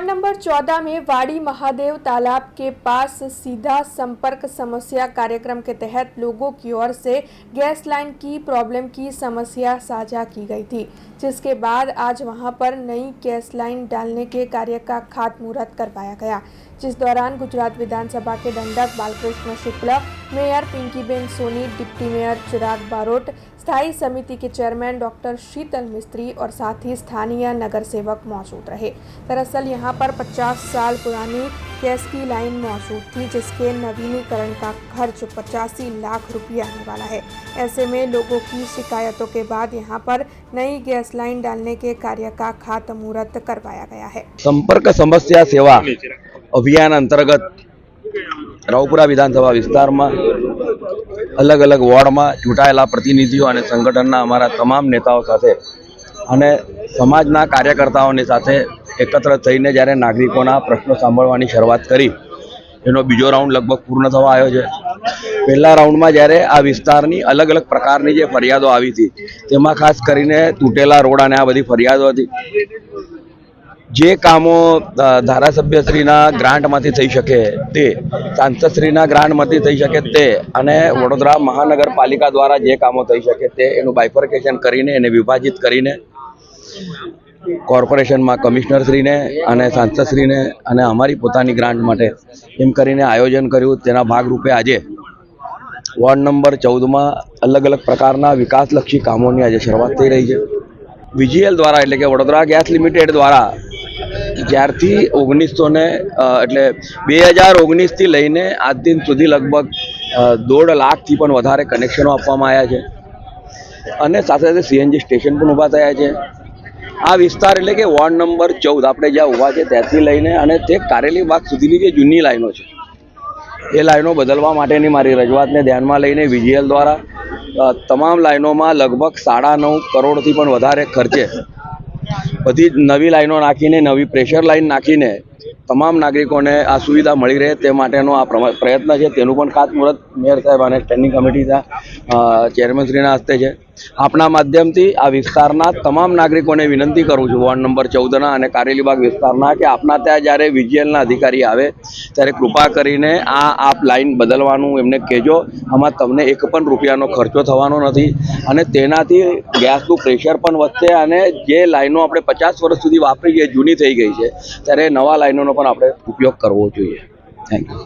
Ward number 14 में वाड़ी महादेव तालाब के पास सीधा संपर्क समस्या कार्यक्रम के तहत लोगों की ओर से गैस लाइन की प्रॉब्लम की समस्या साझा की गई थी, जिसके बाद आज वहां पर नई गैस लाइन डालने के कार्य का खातमुहूर्त करवाया गया, जिस दौरान गुजरात विधानसभा के दंडक Balkrishna Shukla, mayor Pinkiben Soni, deputy mayor Chirag Barot, स्थायी समिति के चेयरमैन डॉक्टर शीतल मिस्त्री और साथ ही स्थानीय नगर सेवक मौजूद रहे। दरअसल यहां पर 50 साल पुरानी गैस की लाइन मौजूद थी, जिसके नवीनीकरण का खर्च 85 लाख रुपये आने वाला है। ऐसे में लोगों की शिकायतों के बाद यहां पर नई गैस लाइन डालने के कार्य का खातमुहूर्त करवाया गया है। संपर्क समस्या सेवा अभियान अंतर्गत रावपुरा विधानसभा विस्तार में अलग अलग वॉर्ड में चूंटायेला प्रतिनिधिओ और संगठनना अमारा तमाम नेताओं साथे अने समाजना कार्यकर्ताओनी साथे एकत्र थईने ज्यारे नागरिकोना प्रश्नों सांभळवानी शरूआत करी, एनो बीजो राउंड लगभग पूर्ण थवा आव्यो छे। पहला राउंड में ज्यारे आ विस्तारनी अलग अलग प्रकारनी जे फरियादो आवी थी, तेमां खास करीने तूटेला रोड अने आ बधी फरियादो हती। जे कामों धारासभ्यश्रीना ग्रांटमांथी थई शके ते, सांसदश्रीना ग्रांटमांथी थई शके ते अने वडोदरा महानगरपालिका द्वारा जे कामों थई शके ते एनुं बायफर्केशन करीने एने विभाजित करीने कोर्पोरेशन में कमिश्नरश्रीने अने सांसदश्रीने अने अमारी पोतानी ग्रांट माटे एम करीने आयोजन कर्युं। तेना भागरूपे आजे वॉर्ड नंबर 14 में अलग अलग प्रकारना विकासलक्षी कामोनी आज शरूआत थई रही है। VGL द्वारा एटले के वडोदरा गैस लिमिटेड द्वारा ज्यारथी 2019 थी लईने आज दिन सुधी लगभग 1.5 लाख थी पण वधारे कनेक्शनों आपवामां आव्या छे अने साथे साथे CNG स्टेशन पण ऊभा थया छे। आ विस्तार एटले के वॉर्ड नंबर 14 आपणे ज्यां ऊभा छे त्याथी लईने अने ते कारेली बाग सुधीनी जे जूनी लाइनो छे ए लाइनो बदलवा माटेनी मारी रजूआतने ध्यानमां लईने VGL द्वारा तमाम लाइनों में लगभग 9.5 करोड़ थी पण वधारे खर्चे बधी नवी लाइनों नाखीने नवी प्रेशर लाइन नाखीने तमाम नागरिकों ने आ सुविधा मळी रहे ते माटेनो आ प्रयत्न है। तेनुं पण खातमुहूर्त मेयर साहेब अने स्टेन्डिंग कमिटीना चेरमेनश्रीना हस्ते है। आपना माध्यमथी आ विस्तारना तमाम नागरिकों ने विनंती करूँ छूं वॉर्ड नंबर 14 ना अने कारेलीबाग विस्तारना के आपना त्यां ज्यारे VGL ना अधिकारी आवे त्यारे कृपा करीने आप लाइन बदलवानुं एमने कहेजो। आमां तमने एक पण रूपियानो खर्चो थवानो नथी अने तेनाथी गैसनुं प्रेशर पण वधशे अने जे लाइनो आपणे 50 वर्ष सुधी वापरी जे जूनी थई गई छे त्यारे नवा लाइनोनो पण आपणे उपयोग करवो जोईए। Thank you.